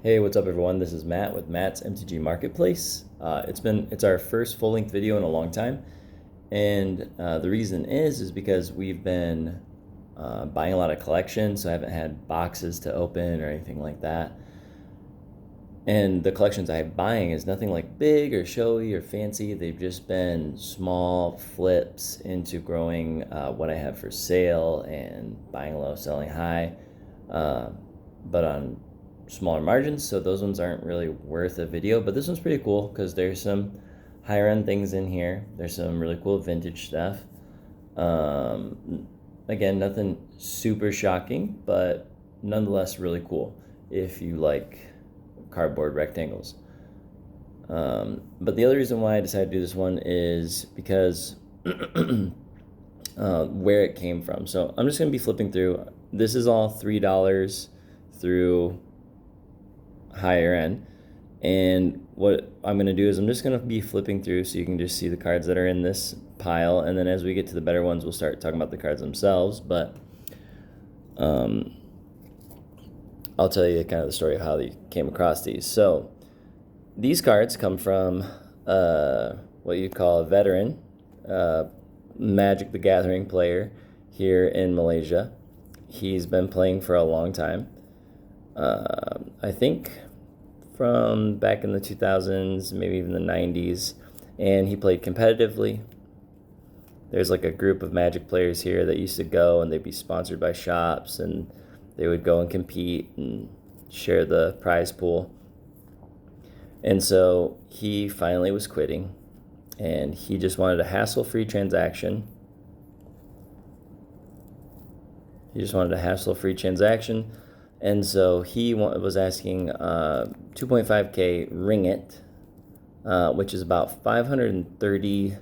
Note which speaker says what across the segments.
Speaker 1: Hey, what's up everyone? This is Matt with Matt's MtG Marketplace. It's our first full-length video in a long time, and the reason is because we've been buying a lot of collections, so I haven't had boxes to open or anything like that. And the collections I'm buying is nothing like big or showy or fancy. They've just been small flips into growing what I have for sale and buying low, selling high, but on smaller margins, so those ones aren't really worth a video. But this one's pretty cool because there's some higher end things in here. There's some really cool vintage stuff. Again, nothing super shocking, but nonetheless really cool if you like cardboard rectangles. But the other reason why I decided to do this one is because where it came from. So I'm just going to be flipping through. This is all $3 through higher end, and what I'm going to do is I'm just going to be flipping through so you can just see the cards that are in this pile, and then as we get to the better ones we'll start talking about the cards themselves. But I'll tell you kind of the story of how they came across these. So these cards come from what you call a veteran Magic the Gathering player here in Malaysia. He's been playing for a long time. I think from back in the 2000s, maybe even the 90s, and he played competitively. There's like a group of Magic players here that used to go, and they'd be sponsored by shops, and they would go and compete and share the prize pool. And so he finally was quitting, and he just wanted a hassle-free transaction. And so he was asking 2.5K ringgit, which is about 530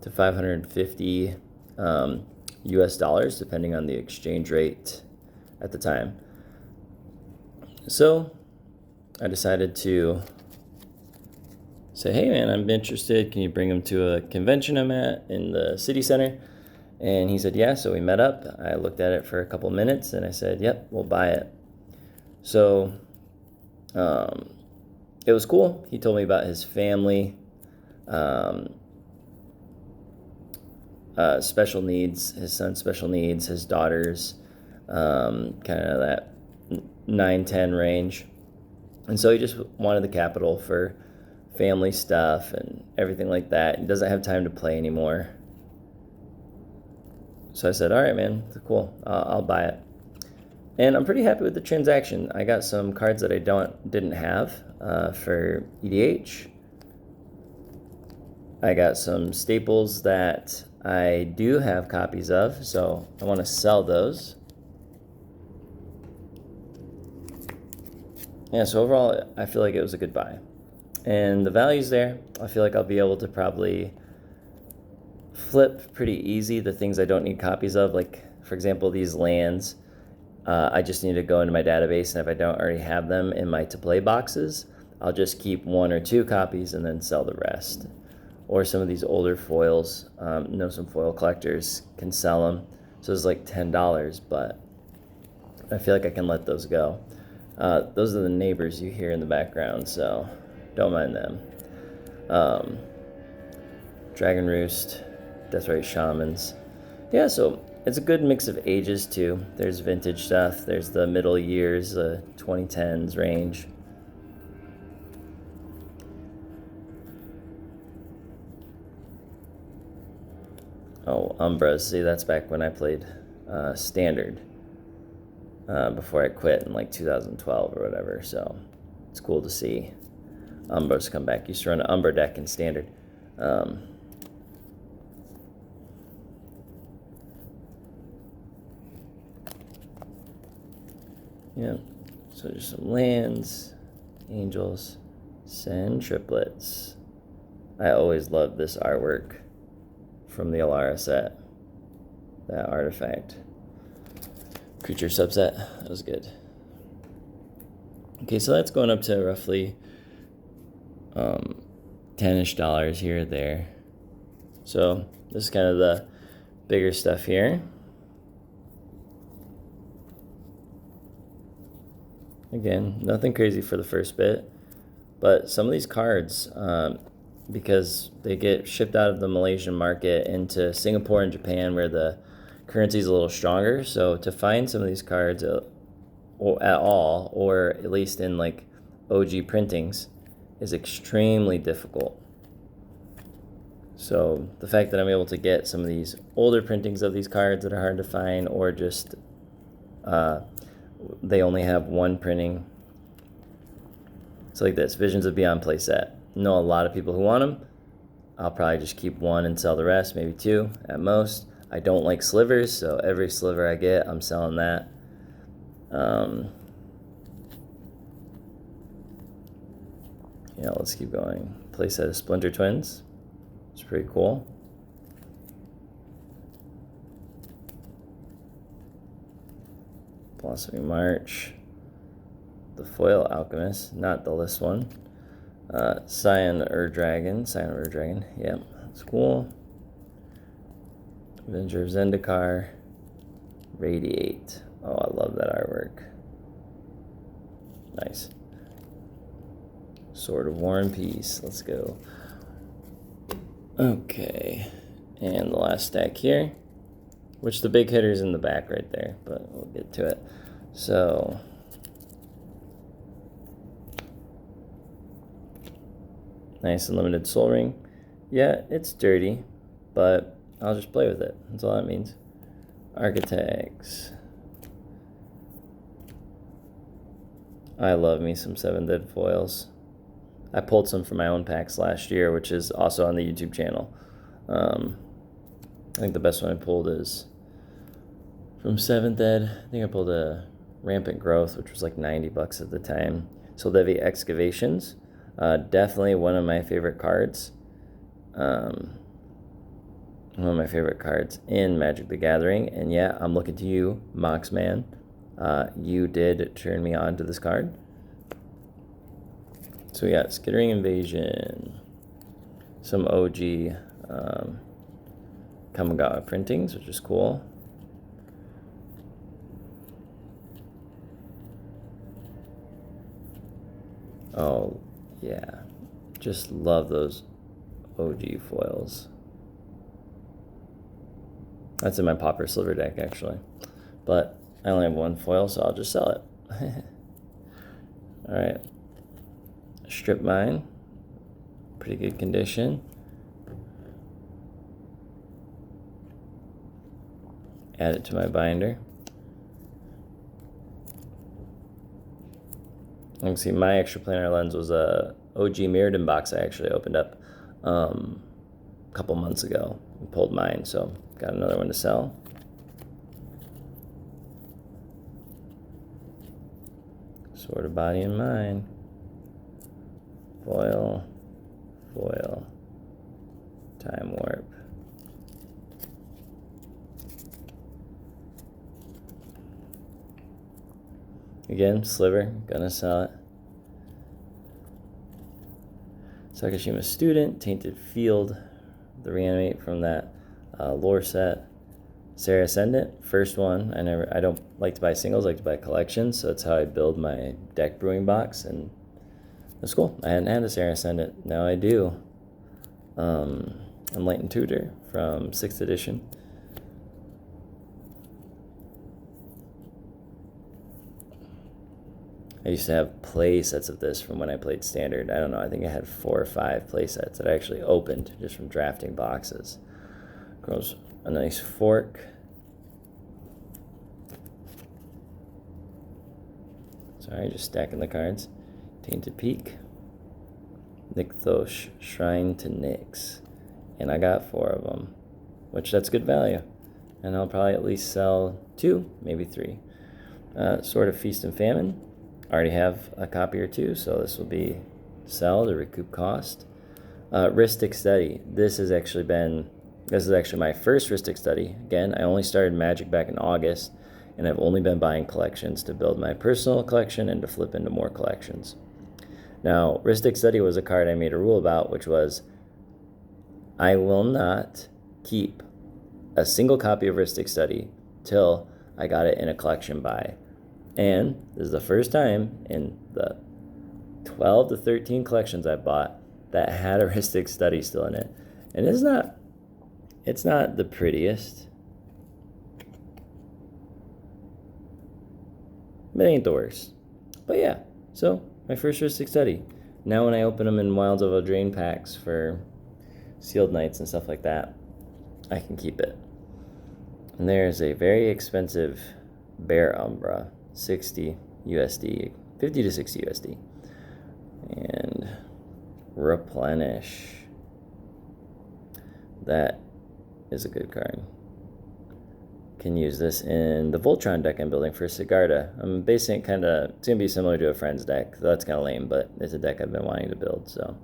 Speaker 1: to 550 US dollars, depending on the exchange rate at the time. So I decided to say, hey man, I'm interested. Can you bring him to a convention I'm at in the city center? And he said, yeah. So we met up. I looked at it for a couple minutes and I said, yep, we'll buy it. So it was cool. He told me about his family, special needs, his son's special needs, his daughters, kind of that 9-10 range. And so he just wanted the capital for family stuff and everything like that. He doesn't have time to play anymore. So I said, all right, man, cool. I'll buy it. And I'm pretty happy with the transaction. I got some cards that I didn't have for EDH. I got some staples that I do have copies of, so I want to sell those. Yeah, so overall, I feel like it was a good buy. And the value's there. I feel like I'll be able to probably flip pretty easy the things I don't need copies of. Like, for example, these lands. I just need to go into my database, and if I don't already have them in my to-play boxes, I'll just keep 1 or 2 copies and then sell the rest. Or some of these older foils, some foil collectors can sell them. So it's like $10, but I feel like I can let those go. Those are the neighbors you hear in the background, so don't mind them. Dragon Roost, Deathrite Shamans. Yeah, so it's a good mix of ages too. There's vintage stuff, there's the middle years, 2010s range. Oh, Umbras. See, that's back when I played Standard before I quit in like 2012 or whatever. So it's cool to see Umbras come back. Used to run an Umbra deck in Standard. Yeah, so just some lands, angels, send triplets. I always loved this artwork from the Alara set, that artifact. Creature subset, that was good. Okay, so that's going up to roughly $10-ish here or there. So this is kind of the bigger stuff here. Again, nothing crazy for the first bit, but some of these cards, because they get shipped out of the Malaysian market into Singapore and Japan where the currency is a little stronger. So to find some of these cards at all, or at least in like OG printings, is extremely difficult. So the fact that I'm able to get some of these older printings of these cards that are hard to find, or just they only have one printing. So like this, Visions of Beyond playset. Know a lot of people who want them. I'll probably just keep one and sell the rest, maybe two at most. I don't like slivers, so every sliver I get, I'm selling that. Yeah, let's keep going. Playset of Splinter Twins. It's pretty cool. Blossoming March. The Foil Alchemist, not the list one. Scion Ur Dragon, yep, that's cool. Avenger of Zendikar. Radiate. Oh, I love that artwork. Nice. Sword of War and Peace, let's go. Okay, and the last stack here, which the big hitter's in the back right there, but we'll get to it. So, nice and limited Soul Ring. Yeah, it's dirty, but I'll just play with it. That's all that means. Architects. I love me some 7 Dead foils. I pulled some from my own packs last year, which is also on the YouTube channel. I think the best one I pulled is from 7th Ed. I think I pulled a Rampant Growth, which was like $90 at the time. Soldevi Excavations. Definitely one of my favorite cards. One of my favorite cards in Magic the Gathering. And yeah, I'm looking to you, Moxman. You did turn me on to this card. So we got Skittering Invasion, some OG Kamigawa printings, which is cool. Oh, yeah. Just love those OG foils. That's in my Pauper Sliver deck, actually. But I only have one foil, so I'll just sell it. Alright. Strip Mine. Pretty good condition. Add it to my binder. You can see my extraplanar lens was a OG Mirrodin box I actually opened up a couple months ago and pulled mine, so got another one to sell. Sword of Body and Mind. Foil, foil, Time Warp. Again, Sliver, gonna sell it. Sakashima Student, Tainted Field, the reanimate from that lore set. Sarah Ascendant, first one. I don't like to buy singles, I like to buy collections, so that's how I build my deck brewing box, and that's cool. I hadn't had a Sarah Ascendant, now I do. Enlightened Tutor from 6th edition. I used to have play sets of this from when I played Standard. I don't know, I think I had 4 or 5 play sets that I actually opened just from drafting boxes. Grows a nice fork. Sorry, just stacking the cards. Tainted Peak. Nykthos, Shrine to Nyx. And I got 4 of them, which that's good value. And I'll probably at least sell 2, maybe 3. Sword of Feast and Famine. Already have a copy or 2, so this will be sell to recoup cost. Ristic Study. This is actually my first Ristic Study. Again, I only started Magic back in August, and I've only been buying collections to build my personal collection and to flip into more collections. Now, Ristic Study was a card I made a rule about, which was I will not keep a single copy of Ristic Study till I got it in a collection buy. And this is the first time in the 12 to 13 collections I bought that had a heuristic study still in it. And it's not the prettiest, but it ain't the worst. But yeah, so my first heuristic study. Now when I open them in Wilds of Eldraine packs for sealed nights and stuff like that, I can keep it. And there's a very expensive Bear Umbra, 60 USD, 50 to 60 USD. And Replenish. That is a good card. Can use this in the Voltron deck I'm building for Sigarda. I'm basing it it's going to be similar to a friend's deck. So that's kind of lame, but it's a deck I've been wanting to build, so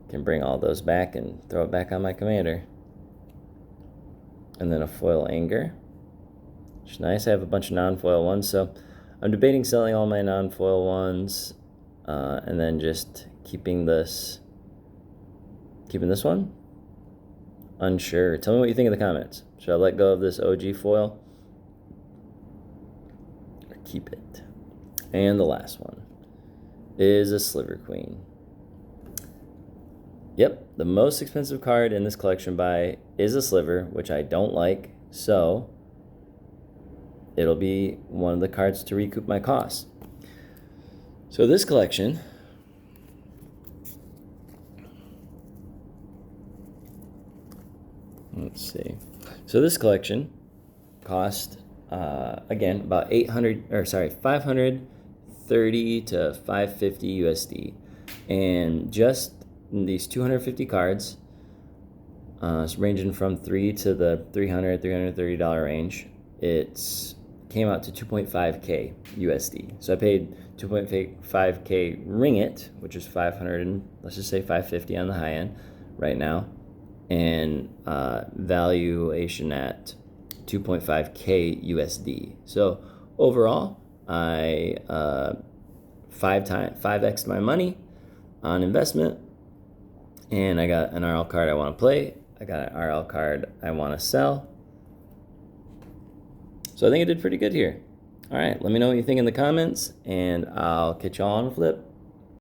Speaker 1: can bring all those back and throw it back on my commander. And then a foil Anger, which is nice. I have a bunch of non-foil ones, so I'm debating selling all my non-foil ones, and then just keeping this one. Unsure. Tell me what you think in the comments. Should I let go of this OG foil or keep it? And the last one is a Sliver Queen. Yep, the most expensive card in this collection buy is a Sliver, which I don't like, so it'll be one of the cards to recoup my costs. So this collection, let's see. So this collection cost again about 530 to 550 USD, and just these 250 cards, ranging from $3 to the $330 range, it came out to 2.5K USD. So I paid 2.5K ringgit, which is 500 and let's just say 550 on the high end right now, and valuation at 2.5K USD. So overall, I 5x my money on investment, and I got an RL card I want to play. I got an RL card I want to sell. So I think I did pretty good here. All right, let me know what you think in the comments, and I'll catch y'all on a flip.